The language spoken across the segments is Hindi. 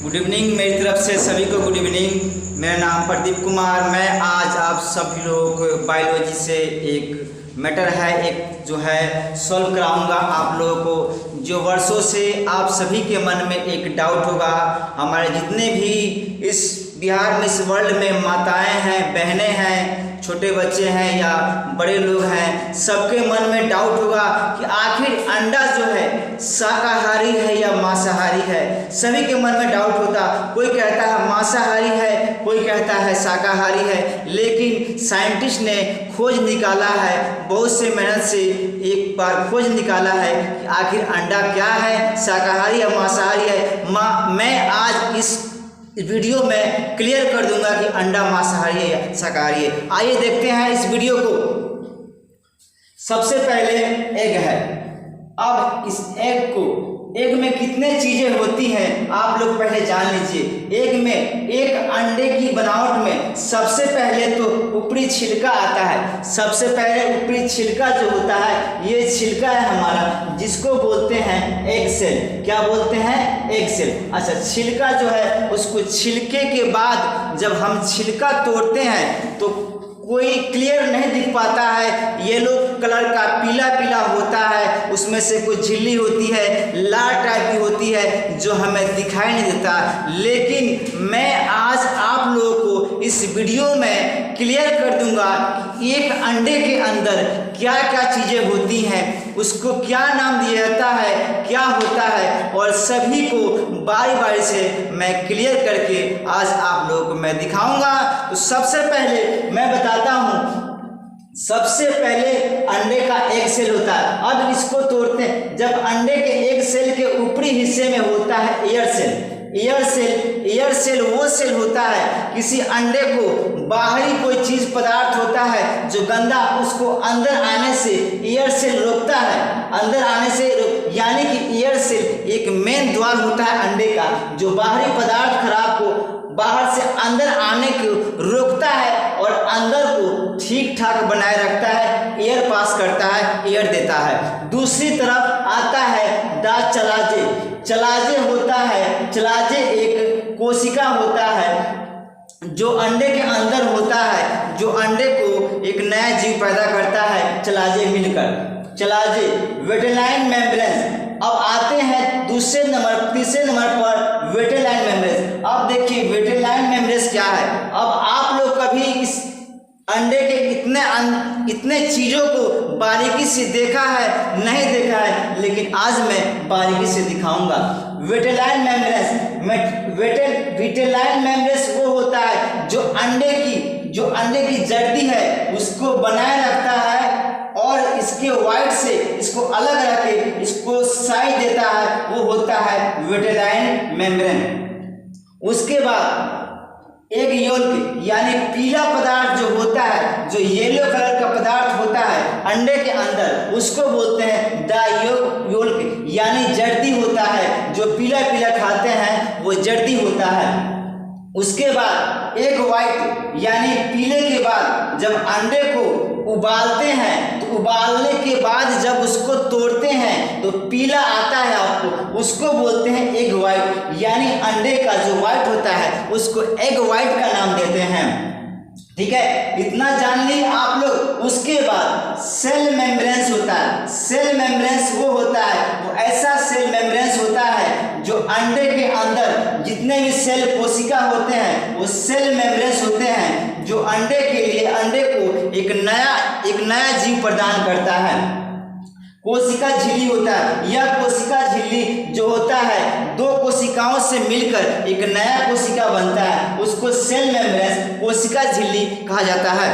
गुड इवनिंग मेरी तरफ से सभी को गुड इवनिंग। मेरा नाम प्रदीप कुमार। मैं आज आप सभी लोगों को बायोलॉजी से एक मैटर है एक जो है सॉल्व कराऊंगा आप लोगों को, जो वर्षों से आप सभी के मन में एक डाउट होगा। हमारे जितने भी इस बिहार में इस वर्ल्ड में माताएं हैं, बहनें हैं, छोटे बच्चे हैं या बड़े लोग हैं, सबके मन में डाउट होगा कि आखिर अंडा जो है शाकाहारी है या मांसाहारी है। सभी के मन में डाउट होता, कोई कहता है मांसाहारी है, कोई कहता है शाकाहारी है। लेकिन साइंटिस्ट ने खोज निकाला है, बहुत से मेहनत से एक बार खोज निकाला है कि आखिर अंडा क्या है, शाकाहारी या मांसाहारी है। मैं आज इस वीडियो में क्लियर कर दूंगा कि अंडा मांसाहारी है या शाकाहारी है। आइए देखते हैं इस वीडियो को। सबसे पहले एग है। अब इस एग में कितने चीजें होती हैं आप लोग पहले जान लीजिए। एग में एक अंडे की बनावट में सबसे पहले तो ऊपरी छिलका आता है। सबसे पहले ऊपरी छिलका जो होता है, ये छिलका है हमारा, जिसको बोलते हैं एग सेल। क्या बोलते हैं? Egg cell. अच्छा, छिलका जो है उसको छिलके के बाद जब हम छिलका तोड़ते हैं तो कोई क्लियर नहीं दिख पाता है, येलो कलर का पीला पीला होता है, उसमें से कुछ झिल्ली होती है, लाल टाइप की होती है, जो हमें दिखाई नहीं देता। लेकिन मैं आज आप लोगों को इस वीडियो में क्लियर कर दूंगा कि एक अंडे के अंदर क्या क्या चीज़ें होती हैं, उसको क्या नाम दिया जाता है, क्या होता है, और सभी को बारी बारी से मैं क्लियर करके आज आप लोगों को मैं दिखाऊंगा। तो सबसे पहले मैं बताता हूँ, सबसे पहले अंडे का एग सेल होता है। अब इसको तोड़ते हैं। जब अंडे के एग सेल के ऊपरी हिस्से में होता है एयर सेल। एयर सेल वो सेल होता है, किसी अंडे को बाहरी कोई चीज पदार्थ होता है जो गंदा, उसको अंदर आने से एयर सेल रोकता है, अंदर आने से यानी कि एयर सेल एक मेन द्वार होता है अंडे का, जो बाहरी पदार्थ खराब को बाहर से अंदर आने को रोकता है और अंदर को ठीक ठाक बनाए रखता है, एयर पास करता है, एयर देता है। दूसरी तरफ आता है चलाजे। चलाजे होता है, चलाजे एक कोशिका होता है जो अंडे के अंदर होता है, जो अंडे को एक नया जीव पैदा करता है, चलाजे मिलकर। चलाजे वेटेलाइन मेम्ब्रेन। अब आते हैं तीसरे नंबर पर वेटेलाइन मेम्ब्रेन। अब देखिए वेटेलाइन मेम्ब्रेन क्या है। अब आप लोग कभी इस अंडे के इतने चीज़ों को बारीकी से देखा है? नहीं देखा है, लेकिन आज मैं बारीकी से दिखाऊंगा। वेटेलाइन मेम्ब्रेन, वेटेलाइन मेम्ब्रेन वो होता है जो अंडे की जर्दी है उसको बनाए रखता है और इसके वाइट से इसको अलग रख के इसको साइज देता है, वो होता है वेटेलाइन मेम्ब्रेन। उसके बाद एग योल्क यानी पीला पदार्थ जो होता है, जो येलो कलर का पदार्थ होता है अंडे के अंदर, उसको बोलते हैं योल्क यानी जर्दी होता है, जो पीला पीला खाते हैं वो जर्दी होता है। उसके बाद एग वाइट यानी पीले के बाद जब अंडे को उबालते हैं तो उबालने के बाद जब उसको तोड़ते हैं तो पीला आता है आपको, उसको बोलते हैं एग वाइट यानी अंडे का जो वाइट होता है उसको एग वाइट का नाम देते हैं। ठीक है, इतना जान ली आप लोग। उसके बाद सेल मेम्ब्रेन्स होता है। सेल मेम्ब्रेन्स वो होता है, वो ऐसा सेल मेम्ब्रेन्स होता है जो अंडे के अंदर जितने भी सेल कोशिका होते हैं वो सेल मेम्ब्रेन्स होते हैं, जो अंडे के लिए अंडे को एक नया जीव प्रदान करता है। कोशिका झिल्ली होता है। यह कोशिका झिल्ली जो होता है दो कोशिकाओं से मिलकर एक नया कोशिका बनता है, उसको सेल मेम्ब्रेन कोशिका झिल्ली कहा जाता है।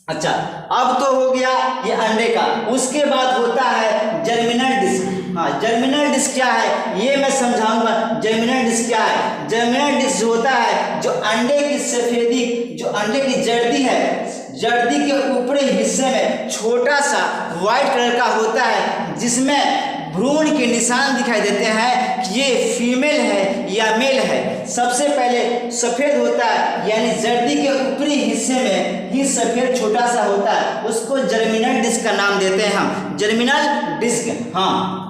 अच्छा, अब तो हो गया ये अंडे का। उसके बाद होता है जर्मिनल डिस्क। हाँ, जर्मिनल डिस्क क्या है ये मैं समझाऊंगा। जर्मिनल डिस्क क्या है? जर्मिनल डिस्क जो होता है, जो अंडे की सफेदी, जो अंडे की जर्दी है, जर्दी के ऊपरी हिस्से में छोटा सा व्हाइट कलर का होता है, जिसमें भ्रूण के निशान दिखाई देते हैं कि ये फीमेल है या मेल है। सबसे पहले सफेद होता है, यानी जर्दी के ऊपरी हिस्से में ही सफेद छोटा सा होता है, उसको जर्मिनल डिस्क का नाम देते हैं हम, जर्मिनल डिस्क। हाँ,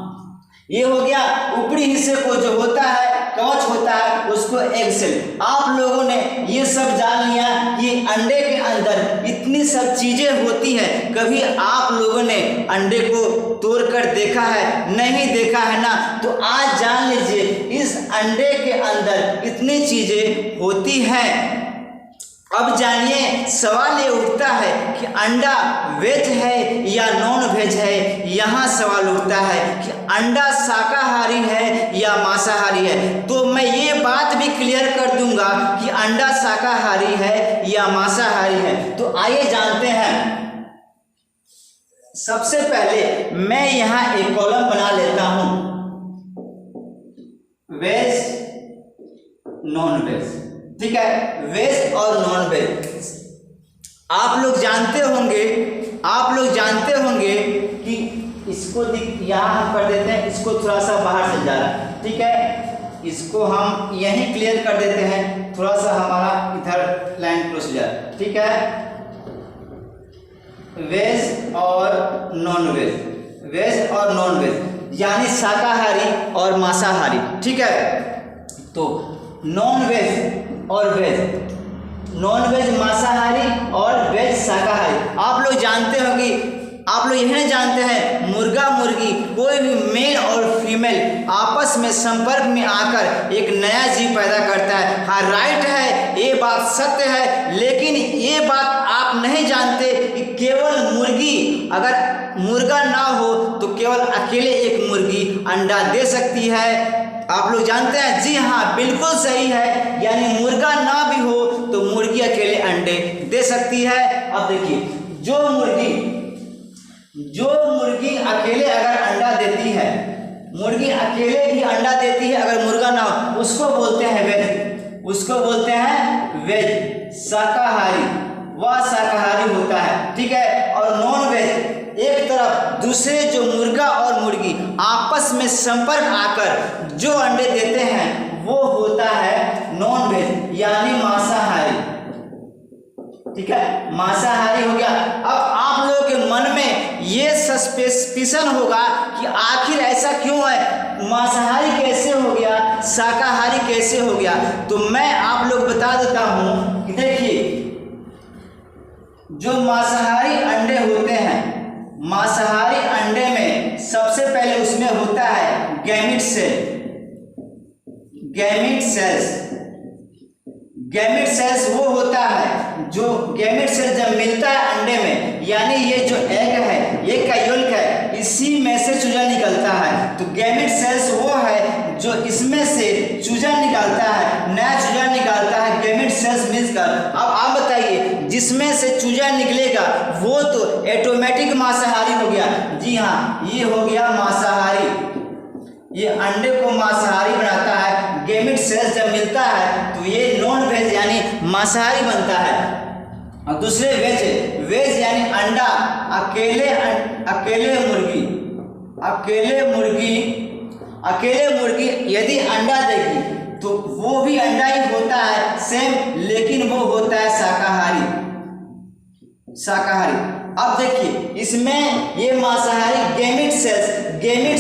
ये हो गया ऊपरी हिस्से को जो होता है कवच होता है एग सेल। आप लोगों ने ये सब जान लिया कि अंडे के अंदर इतनी सब चीजें होती हैं। कभी आप लोगों ने अंडे को तोड़कर देखा है? नहीं देखा है ना? तो आज जान लीजिए इस अंडे के अंदर इतनी चीजें होती हैं। अब जानिए सवाल ये उठता है कि अंडा वेज है या नॉन वेज है। यहाँ सवाल उठता है कि अंडा शाकाहारी है या मांसाहारी है। तो मैं ये बात भी क्लियर कर दूंगा कि अंडा शाकाहारी है या मांसाहारी है। तो आइए जानते हैं। सबसे पहले मैं यहाँ एक कॉलम बना लेता हूँ, वेज नॉन वेज, ठीक है, वेज और नॉन वेज। आप लोग जानते होंगे कि इसको यहाँ हम कर देते हैं, इसको थोड़ा सा बाहर से जा रहा है, ठीक है, इसको हम यहीं क्लियर कर देते हैं, थोड़ा सा हमारा इधर लाइन क्रॉस जाए, ठीक है। वेज और नॉन वेज, वेज और नॉन वेज यानी शाकाहारी और मांसाहारी, ठीक है। तो नॉन वेज और वेज, नॉन वेज मांसाहारी और वेज शाकाहारी। आप लोग जानते हो कि आप लोग यह जानते हैं मुर्गा मुर्गी कोई भी मेल और फीमेल आपस में संपर्क में आकर एक नया जीव पैदा करता है। हाँ, राइट है, ये बात सत्य है, लेकिन ये बात आप नहीं जानते कि केवल मुर्गी, अगर मुर्गा ना हो तो केवल अकेले एक मुर्गी अंडा दे सकती है। आप लोग जानते हैं? जी हाँ, बिल्कुल सही है, यानी मुर्गा ना भी हो तो मुर्गी अकेले अंडे दे सकती है। अब देखिए, जो मुर्गी अकेले अगर अंडा देती है, मुर्गी अकेले भी अंडा देती है अगर मुर्गा ना हो, उसको बोलते हैं वेज, उसको बोलते हैं वेज, शाकाहारी, वह शाकाहारी होता है, ठीक है। और नॉन वेज एक तरफ दूसरे जो मुर्गा और मुर्गी आपस में संपर्क आकर जो अंडे देते हैं वो होता है नॉन वेज यानी मांसाहारी, ठीक है, मांसाहारी हो गया। अब आप लोगों के मन में ये सस्पेंशन होगा कि आखिर ऐसा क्यों है, मांसाहारी कैसे हो गया, शाकाहारी कैसे हो गया। तो मैं आप लोग बता देता हूं कि देखिए, जो मांसाहारी अंडे होते हैं, मांसाहारी अंडे में सबसे पहले उसमें होता है gamete cell, gamete cells. Gamete cells वो होता है जो गैमीट सेल जब मिलता है अंडे में, यानी ये जो एग है, एग का योल्क है, इसी में से चूजा निकलता है। तो गैमीट सेल्स वो है जो इसमें से चूजा निकालता है, नया चूजा निकालता है गैमीट सेल्स मिलकर। अब आप बताइए, जिसमें से चूजा निकलेगा वो तो ऑटोमेटिक मांसाहारी हो गया। जी हाँ, ये हो गया मांसाहारी, ये अंडे को मांसाहारी बनाता है। गैमीट सेल्स जब मिलता है तो ये नॉन वेज यानी मांसाहारी बनता है। और दूसरे वेज, वेज यानी अंडा, अकेले मुर्गी यदि अंडा देगी तो वो भी अंडा ही होता है सेम, लेकिन वो होता है शाकाहारी। अब देखिए, इसमें ये मांसाहारी गैमीट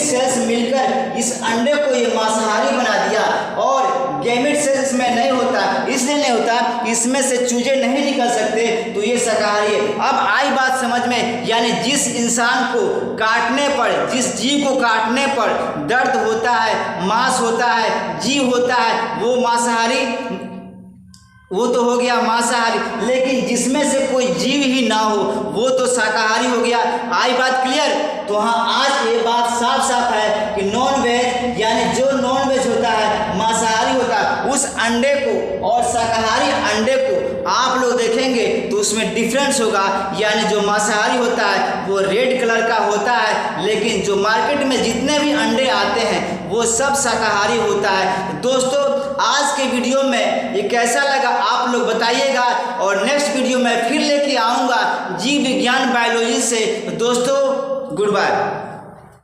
सेल्स मिलकर इस अंडे को ये मांसाहारी बना दिया। और गैमीट सेल्स इसमें नहीं होता, इसलिए नहीं होता, इसमें से चूजे नहीं निकल सकते, तो ये शाकाहारी है। अब आई बात समझ में, यानी जिस इंसान को काटने पर, जिस जीव को काटने पर दर्द होता है, मांस होता है, जीव होता है, वो मांसाहारी, वो तो हो गया मांसाहारी। लेकिन जिसमें से कोई जीव ही ना हो वो तो शाकाहारी हो गया। आई बात क्लियर? तो हाँ, आज ये बात साफ है कि नॉन वेज यानी जो नॉन वेज होता है, मांसाहारी होता है, उस अंडे को और शाकाहारी अंडे को आप लोग देखेंगे तो उसमें डिफरेंस होगा। यानी जो मांसाहारी होता है वो रेड कलर का होता है, लेकिन जो मार्केट में जितने भी अंडे आते हैं वो सब शाकाहारी होता है। दोस्तों, आज के वीडियो में ये कैसा लगा आप लोग बताइएगा, और नेक्स्ट वीडियो में फिर लेके आऊँगा जीव विज्ञान बायोलॉजी से। दोस्तों, गुड बाय।